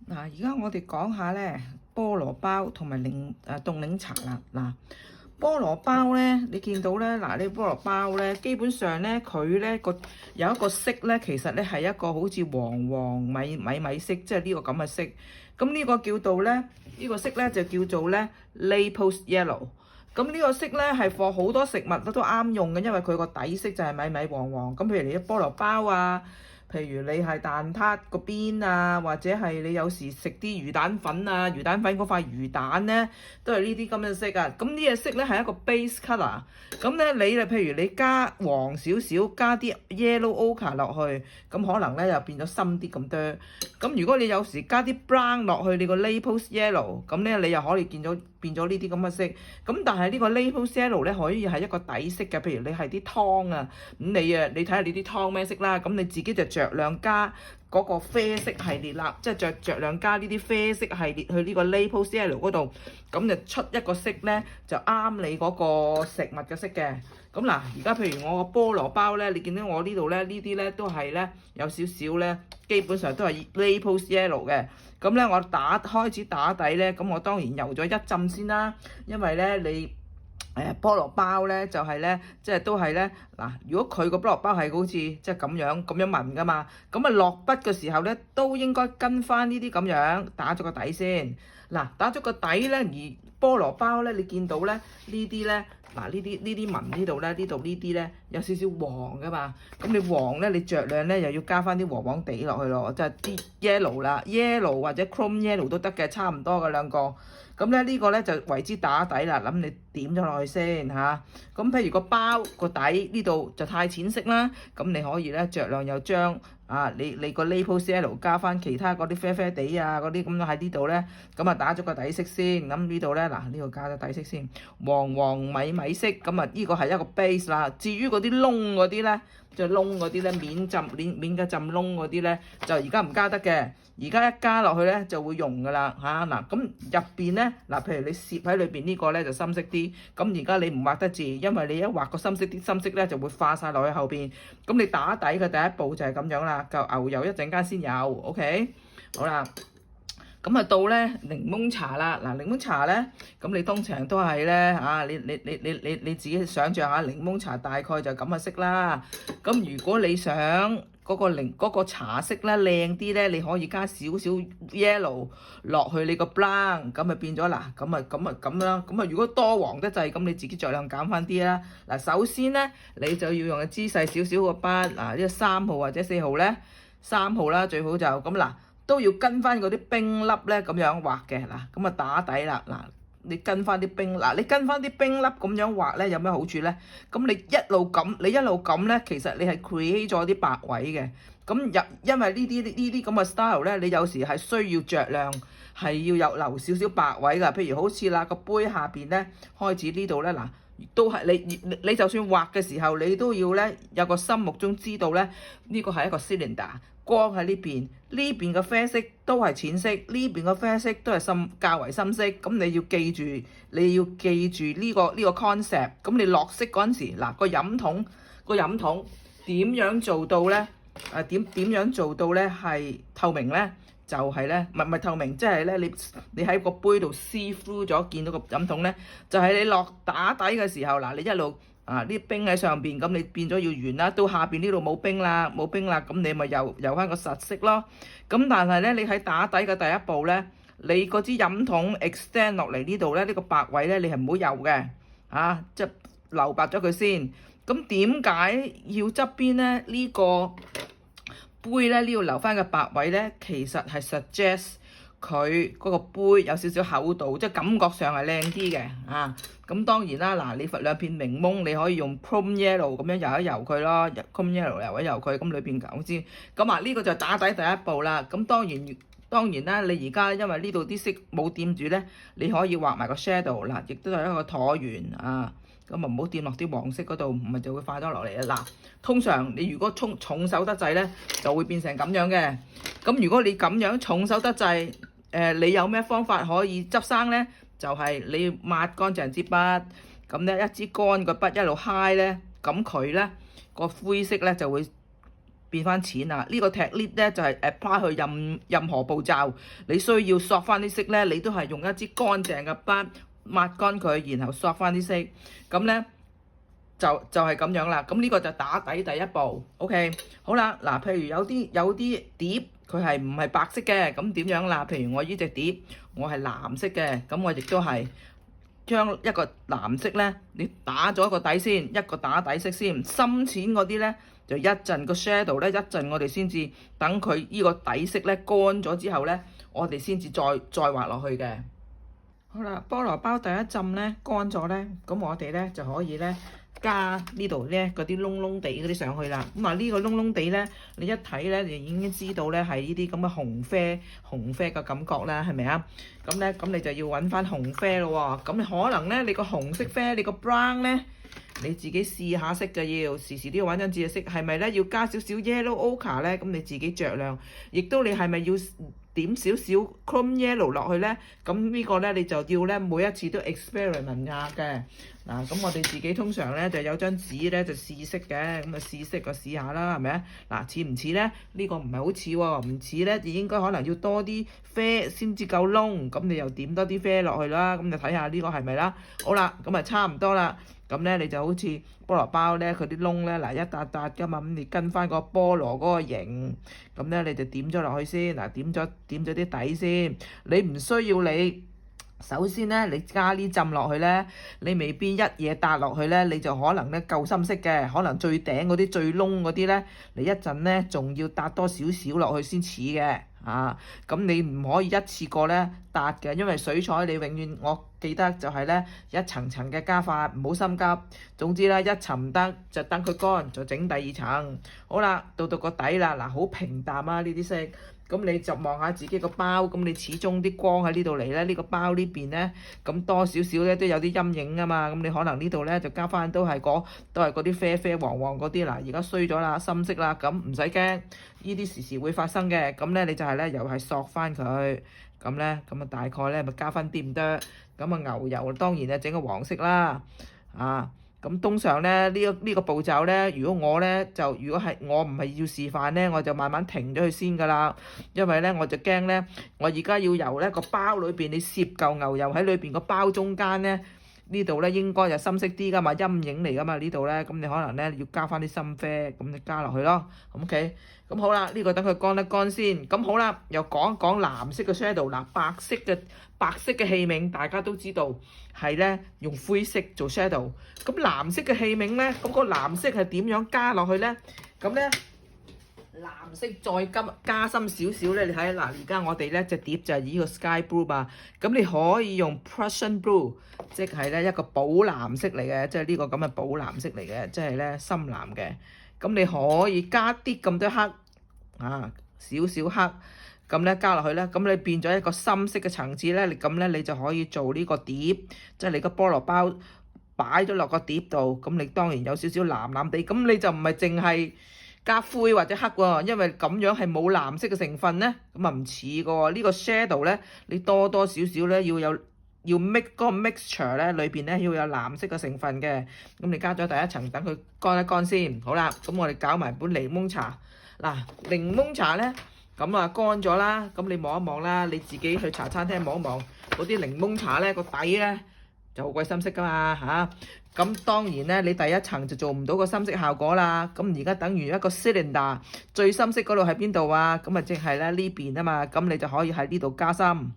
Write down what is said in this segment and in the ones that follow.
嗱，而家我哋講下咧菠蘿包同埋凍檸茶啦。嗱，菠蘿包咧，你見到咧，嗱呢菠蘿包咧，基本上咧佢咧有一個色咧，其實咧係一個好似黃黃米色，即係呢個咁嘅色。咁呢個叫做咧，呢個色咧就叫做咧 Naples Yellow。咁呢個色咧係放好多食物都啱用嘅，因為佢個底色就係米黃黃。咁譬如你啲菠蘿包啊。譬如你係蛋撻個邊啊，或者係你有時食啲魚蛋粉啊，魚蛋粉嗰塊魚蛋咧，都係呢啲咁嘅色啊。咁呢隻色咧係一個 base colour。咁咧你譬如你加黃少少，加啲 yellow ochre 落去，咁可能咧又變咗深啲咁多。咁如果你有時加啲 brown 落去，你個 Naples yellow，咁咧你又可以變咗呢啲咁嘅色。咁但係呢個 Naples yellow 咧可以係一個底色嘅，譬如你係啲湯啊，咁你睇下你啲湯咩色啦，咁你自己就着量加嗰個啡色系列啦，即係着量加呢啲啡色系列去呢個 Naples yellow 嗰度，咁就出一個色咧就啱你嗰個食物嘅色嘅。咁嗱，而家譬如我個菠蘿包咧，你見到我呢度咧，呢啲咧都係咧有少少咧，基本上都係 Naples yellow 嘅。咁咧我開始打底咧，咁我當然油咗一浸先啦，因為咧你菠蘿包咧就係咧，即係都係咧嗱，如果佢個菠蘿包係好似即係咁樣紋噶嘛，咁啊落筆嘅時候咧都應該跟翻呢啲咁樣打咗個底先。嗱，打咗個底咧，而菠蘿包咧，你見到咧呢啲咧，嗱呢啲紋呢度咧，呢度呢啲咧有少少黃噶嘛，咁你黃咧，你着量咧又要加翻啲黃黃地落去咯，即係啲 yellow 啦，yellow 或者 chrome yellow 都得嘅，差唔多嘅兩個。咁咧呢個咧就為之打底啦，咁你點咗落去先嚇。咁譬如個包個底呢度就太淺色啦，咁你可以咧着量又將你個 Naples yellow 加翻其他嗰啲啡啡地啊嗰啲咁喺呢度咧，咁啊打咗個底色先。咁呢度咧嗱呢度加咗底色先，黃黃米色，咁啊呢個係一個 base 啦。至於嗰啲窿嗰啲咧，即係窿嗰啲咧免嘅浸窿嗰啲咧，就而家唔加得嘅。而家一加落去咧就會溶噶啦嚇嗱，咁入邊咧嗱，譬如你攝喺裏邊呢個咧就深色啲，咁而家你唔畫得字，因為你一畫個深色啲，深色咧就會化晒落去後邊。咁你打底嘅第一步就係咁樣啦，就牛油一陣間先有 OK 好啦。咁啊到咧檸檬茶啦，嗱檸檬茶咧，咁你通常都係咧你自己想像下檸檬茶大概就咁嘅色啦。咁如果你想嗰個茶色咧靚啲咧，你可以加少少 yellow 落去你個 brown，咁咪變咗嗱，咁啦。咁啊如果多黃得滯，咁你自己盡量減翻啲啦。嗱首先咧，你就要用個姿細少少個筆，呢個3號或者4號咧，3號啦最好就咁嗱。都要跟翻嗰啲冰粒咧咁樣畫嘅嗱，咁啊打底啦嗱，你跟翻啲冰嗱，你跟翻啲冰粒咁樣畫咧有咩好處咧？咁你一路咁咧，其實你係 create 咗啲白位嘅。咁因為呢啲咁嘅 style 咧，你有時係需要着量，係要留少少白位㗎。譬如好似啦個杯下邊咧，開始呢度咧嗱。都係你就算畫嘅時候，你都要咧有個心目中知道咧，呢個係一個 cylinder，光喺呢邊，呢邊嘅啡色都係淺色，呢邊嘅啡色都係較為深色。咁你要記住呢個 concept。咁你落色嗰陣時，嗱個飲筒點樣做到咧？點樣做到咧係透明咧？就係咧，唔係透明，即係咧你喺個杯度 see through 咗，見到個飲筒咧，就係你落打底嘅時候，嗱你一路啲冰喺上邊，咁你變咗要圓啦，到下邊呢度冇冰啦，咁你咪油翻個實色咯。咁但係咧，你喺打底嘅第一步咧，你嗰支飲筒 extend 落嚟呢度咧，呢個白位咧，你係唔好油嘅，即係留白咗佢先。咁點解要側邊咧呢個杯咧呢度留翻個白位咧，其實係 suggest 佢嗰個杯有少少厚度，即係感覺上係靚啲嘅咁當然啦，嗱你兩片檸檬，你可以用 chrome yellow 咁樣油一油佢咯，chrome yellow 油一油佢，咁裏邊講先。咁呢個就打底第一步啦。咁當然啦，你而家因為呢度啲色冇掂住咧，你可以畫埋個 shadow 嗱，亦都係一個橢圓咁唔好掂落啲黃色嗰度，唔係就會化咗落嚟啦。嗱，通常你如果重手得滯咧，就會變成咁樣嘅。咁如果你咁樣重手得滯，你有咩方法可以執生咧？就係你抹乾淨支筆，咁咧一支乾個筆一路揩咧，咁佢咧個灰色咧就會變翻淺啦。呢個 technique 咧就係 apply 去任何步驟，你需要索翻啲色咧，你都係用一支乾淨嘅筆抹乾佢，然後索翻啲色，咁咧就係咁樣啦。咁呢個就打底第一步。OK， 好啦，嗱，譬如有啲碟佢係唔係白色嘅，咁點樣啦？譬如我呢隻碟，我係藍色嘅，咁我亦都係將一個藍色咧，你打咗個底先，一個打底色先，深淺嗰啲咧就一陣個 shadow 咧，一陣我哋先至等佢呢個底色咧乾咗之後咧，我哋先至再畫落去嘅。好啦，菠蘿包第一浸咧乾咗咧，咁我哋咧就可以咧加呢度咧嗰啲窿窿地嗰啲上去啦。咁啊呢個窿窿地咧，你一睇咧就已經知道咧係呢啲咁嘅紅啡嘅感覺啦，係咪啊？咁你就要揾翻紅啡咯喎。咁可能咧你個紅色啡，你個 brown 咧，你自己試下色嘅，要時時都要揾緊自己色，係咪咧要加少少 yellow ochre 咧？咁你自己着量，亦都你係咪要點少少 chrome yellow 落去咧？咁呢個咧你就要咧每一次都 experiment 下嘅。嗱，咁我哋自己通常咧就有張紙咧就試色嘅，咁啊試色就試下啦，係咪啊？嗱，似唔似咧？呢個唔係好似喎，唔似咧，就應該可能要多啲啡先至夠窿，咁你又點多啲啡落去啦，咁就睇下呢個係咪啦。好啦，咁啊差唔多啦。咁咧你就好似菠蘿包咧，佢啲窿咧嗱一笪笪噶嘛，咁你跟翻個菠蘿嗰個形，咁咧你就點咗落去先，嗱點咗啲底先，你唔需要你。首先咧，你加呢浸落去咧，你未必一嘢搭落去咧，你就可能咧夠深色嘅，可能最頂嗰啲最窿嗰啲咧，你一陣咧仲要搭多少少落去先似嘅，咁你唔可以一次過咧搭嘅，因為水彩你永遠我記得就係咧一層層嘅加法，唔好心急。總之咧一層唔得就等佢乾，就整第二層。好啦，到個底啦，嗱好平淡啊呢啲色。咁你就望下自己個包，咁你始終啲光喺呢度嚟咧，呢個包呢邊咧，咁多少少咧都有啲陰影啊嘛，咁你可能呢度咧就加翻都係嗰啲啡啡黃黃嗰啲，嗱而家衰咗啦，深色啦，咁唔使驚，呢啲時時會發生嘅，咁咧你就係咧又係索翻佢，咁咧咁啊大概咧咪加翻啲唔得，咁啊牛油當然啊整個黃色啦，咁通常咧呢個步驟咧，如果我唔係要示範咧，我就慢慢停咗佢先㗎啦。因為咧我就驚咧，我而家要由咧個包裏邊你攝嚿牛油喺裏邊個包中間咧，呢度咧應該就深色啲㗎嘛，陰影嚟㗎嘛呢度咧，咁你可能咧要加翻啲深啡，咁你加落去咯。OK，咁好啦，呢個等佢乾一乾先。咁好啦，又講一講藍色嘅 shadow。嗱，白色嘅器皿大家都知道係咧用灰色做 shadow。咁藍色嘅器皿咧，咁個藍色係點樣加落去咧？咁咧藍色再加深少少咧，你睇下嗱，而家我哋咧隻碟就係呢個 sky blue 嘛。咁你可以用 Prussian blue，即係咧一個寶藍色嚟嘅，即係呢個咁嘅寶藍色嚟嘅，即係咧深藍嘅。咁你可以加啲咁多黑少少黑，咁咧加落去咧，咁你變咗一個深色嘅層次咧，咁咧你就可以做呢個碟，即係你個菠蘿包擺咗落個碟度，咁你當然有少少藍藍地，咁你就唔係淨係加灰或者黑喎，因為咁樣係冇藍色嘅成分咧，咁啊唔似嘅喎。呢個 shadow 咧，你多少少咧要 make 嗰個 mixture 咧，裏邊咧要有藍色嘅成分嘅。咁你加咗第一層，等佢乾一乾先。好啦，咁我哋搞埋杯檸檬茶。嗱，檸檬茶咧，咁啊乾咗啦。咁你望一望啦，你自己去茶餐廳望一望嗰啲檸檬茶咧，個底咧就好鬼深色噶嘛嚇。咁當然咧，你第一層就做唔到個深色效果啦。咁而家等於一個 cylinder，最深色嗰度喺邊度啊？咁啊即係咧呢邊啊嘛。咁你就可以喺呢度加深。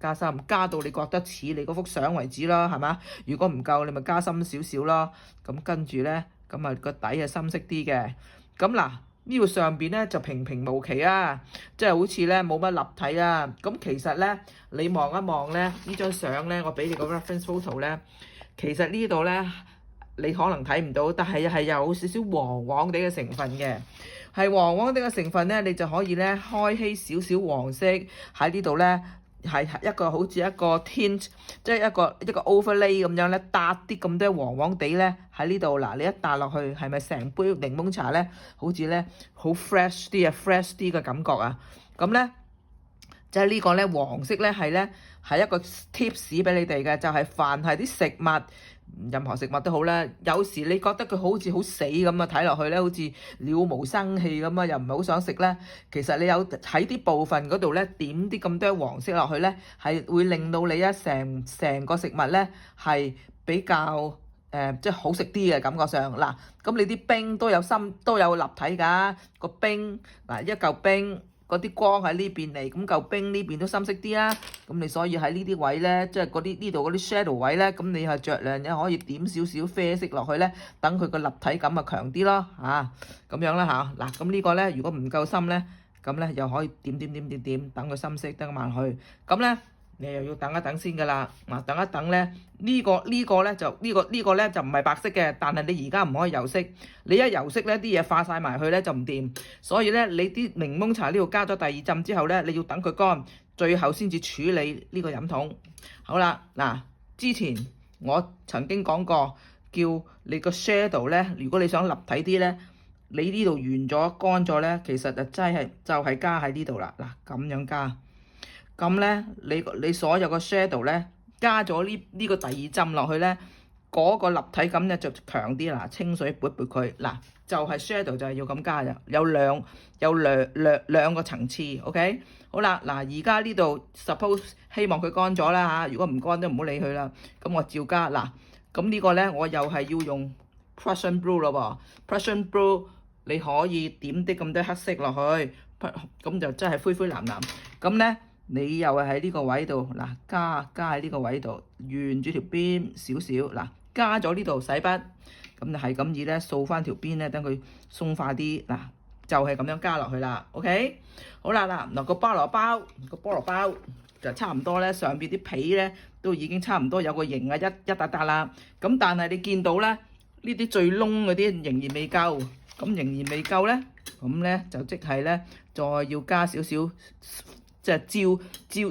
加深加到你覺得似你嗰幅相為止啦，係嘛？如果唔夠，你咪加深少少咯。咁跟住咧，咁啊個底係深色啲嘅。咁嗱，呢個上邊咧就平平無奇啊，即係好似咧冇乜立體啊。咁其實咧，你望一望咧呢張相咧，我俾你個 reference photo 咧，其實呢度咧你可能睇唔到，但係有少少黃黃地嘅成分嘅，係黃黃地嘅成分咧，你就可以咧開稀少少黃色喺呢度咧。係一個好似一個 tint， 即係一個 overlay 咁樣咧，搭啲咁多黃黃地咧喺呢度。嗱，你一搭落去，係咪成杯檸檬茶咧，好似咧好 fresh 啲嘅感覺啊？咁咧即係呢個咧黃色咧係一個 tips 俾你哋嘅，就係凡係啲食物，任何食物都好啦。有時你覺得佢好似好死咁啊，睇落去咧好似了無生氣咁啊，又唔係好想食咧。其實你有喺啲部分嗰度咧點啲咁多黃色落去咧，係會令到你成個食物咧係比較即係好食啲嘅感覺上。嗱，咁你啲冰都有立體㗎，個冰嗱一嚿冰。嗰啲光喺呢邊嚟，咁嚿冰呢邊都深色啲啦。咁你所以喺呢啲位咧，即係嗰啲呢度嗰啲 shadow 位咧，咁你係着量你可以點少少啡色落去咧，等佢個立體感啊強啲咯嚇。咁樣啦嚇。嗱，咁呢個咧如果唔夠深咧，咁咧又可以點，等佢深色得埋去。咁咧你又要等一等先㗎啦。嗱，等一等咧，呢個咧就呢個咧就唔係白色嘅，但係你而家唔可以油色。你一油色咧，啲嘢化晒埋去咧就唔掂。所以咧，你啲檸檬茶呢度加咗第二浸之後咧，你要等佢乾，最後先至處理呢個飲筒。好啦，嗱，之前我曾經講過，叫你個 shadow 咧，如果你想立體啲咧，你呢度完咗乾咗咧，其實就係加喺呢度啦。嗱，咁樣加。咁咧，你所有個 shadow 咧，加咗呢個第二浸落去咧，嗰個立體感咧就強啲啦。清水撥佢，嗱就係 shadow 就係要咁加嘅，有兩個層次 ，OK？ 好啦，嗱而家呢度 suppose 希望佢乾咗啦嚇，如果唔乾都唔好理佢啦。咁我照加嗱，咁呢個咧我又係要用 Prussian blue 咯喎 ，Prussian blue 你可以點啲咁多黑色落去，咁就真係灰灰藍藍。咁咧。你又係喺呢個位度嗱，加喺呢個位度，沿住條邊少少嗱，加咗呢度洗筆，咁就係咁意咧掃翻條邊咧，等佢鬆化啲嗱，就係咁樣加落去啦。OK， 好啦嗱，個菠蘿包就差唔多咧，上邊啲皮咧都已經差唔多有個形啊，一笪笪啦。咁但係你見到咧，呢啲最窿嗰啲仍然未夠，咁咧就即係咧再要加少少。即係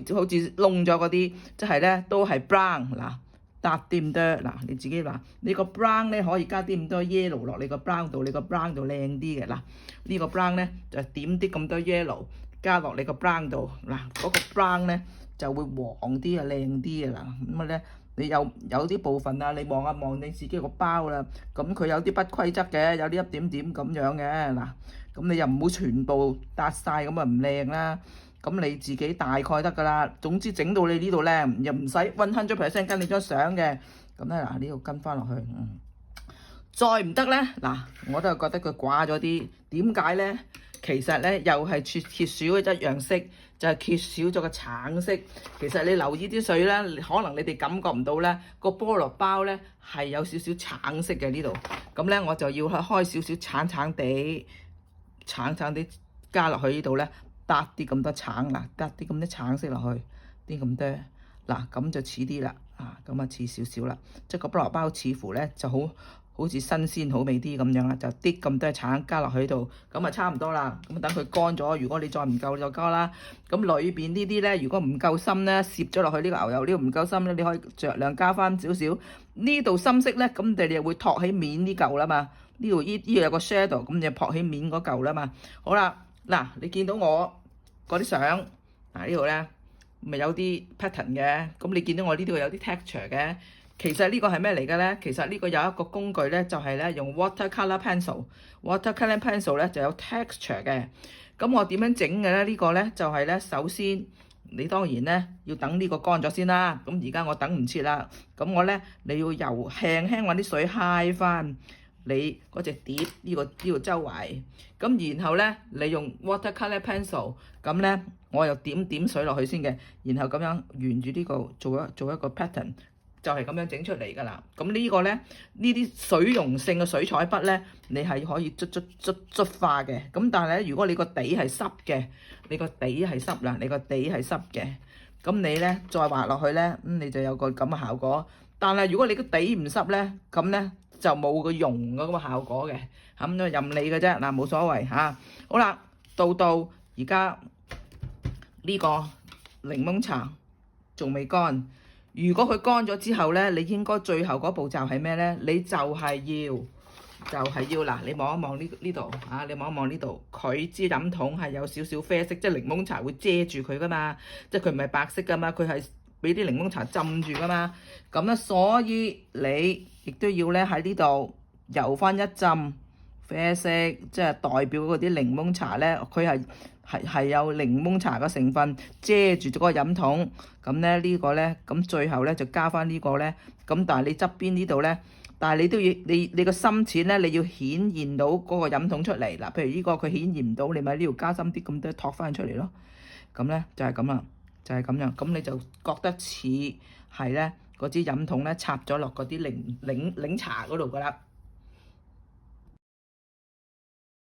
照好似窿咗嗰啲，即係咧都係 brown 嗱，搭啲咁多嗱，你自己話你個 brown 咧可以加啲咁多 yellow 落你個 brown 度，你個 brown 度靚啲嘅嗱。呢個 brown 咧就點啲咁多 yellow 加落你個 brown 度嗱，嗰個 brown 咧就會黃啲啊，靚啲嘅嗱。咁啊咧你有啲部分啊，你望一望你自己個包啦，咁佢有啲不規則嘅，有啲一點點咁樣嘅嗱，咁你又唔好全部搭晒咁啊，唔靚啦。咁你自己大概得㗎啦。總之整到你呢度咧，又唔使 100% 跟你張相嘅。咁咧嗱，呢度跟翻落去。再唔得咧，嗱，我都係覺得佢寡咗啲。點解咧？其實咧又係缺少一樣色，就係缺少咗個橙色。其實你留意啲水咧，可能你哋感覺唔到咧，個菠蘿包咧係有少少橙色嘅呢度。咁咧我就要去開少少橙地加落去呢度咧。搭啲咁多橙嗱，搭啲咁多橙色落去，啲咁多嗱，咁就似啲啦，咁啊似少少啦，即係個菠蘿包似乎咧就好似新鮮好味啲咁樣啦，就啲咁多橙加落去度，咁啊差唔多啦，咁等佢乾咗，如果你再唔夠就加啦。咁裏邊呢啲咧，如果唔夠深咧，攝咗落去呢個牛油呢度唔夠深咧，你可以酌量加翻少少。呢度深色咧，咁你又會托起面呢嚿啦嘛，呢度有個 shadow，咁就撲起面嗰嚿啦嘛。好啦。嗱，你見到我嗰啲相，呢度咧咪有啲 pattern 嘅，咁你見到我呢度有啲 texture 嘅。其實呢個係咩嚟嘅咧？其實呢個有一個工具咧，就係咧用 watercolor pencil。watercolor pencil 咧就有 texture 嘅。咁我點樣整嘅咧？呢個咧就係咧，首先你當然咧要等呢個乾咗先啦。咁而家我等唔切啦，咁我咧你要輕輕揾啲水揩翻。你嗰隻碟呢個周圍，咁然後咧你用 watercolor pencil，咁咧我又點水落去先嘅，然後咁樣沿住呢個做一個 pattern，就係咁樣整出嚟㗎啦。咁呢個咧呢啲水溶性嘅水彩筆咧，你係可以捽化嘅。咁但係咧，如果你個底係濕嘅，你個底係濕嘅，咁你咧再畫落去咧，咁你就有個咁嘅效果。但係如果你個底唔濕咧，咁咧就冇個溶嗰個效果嘅，咁就任你嘅啫，嗱冇所謂嚇。好啦，到而家呢個檸檬茶仲未乾，如果佢乾咗之後咧，你應該最後嗰步驟係咩咧？你就係要就係要嗱，你望一望呢度啊，你望一望呢度，佢支飲筒係有少少啡色，即係檸檬茶會遮住佢噶嘛，即係佢唔係白色噶嘛，佢係俾啲檸檬茶浸住噶嘛。咁咧，所以你亦都要咧喺呢度油翻一浸啡色，即係代表嗰啲檸檬茶咧，佢係有檸檬茶嘅成分遮住咗個飲筒。咁咧呢個咧，咁最後咧就加翻呢個咧。咁但係你側邊呢度咧，但係你都要你個深淺咧，你要顯現到嗰個飲筒出嚟嗱。譬如呢個佢顯現唔到，你咪呢度加深啲咁多托翻出嚟咯。咁咧就係咁啦，就係咁樣。咁你就覺得似係咧嗰支飲筒咧插咗落嗰啲檸茶嗰度噶啦。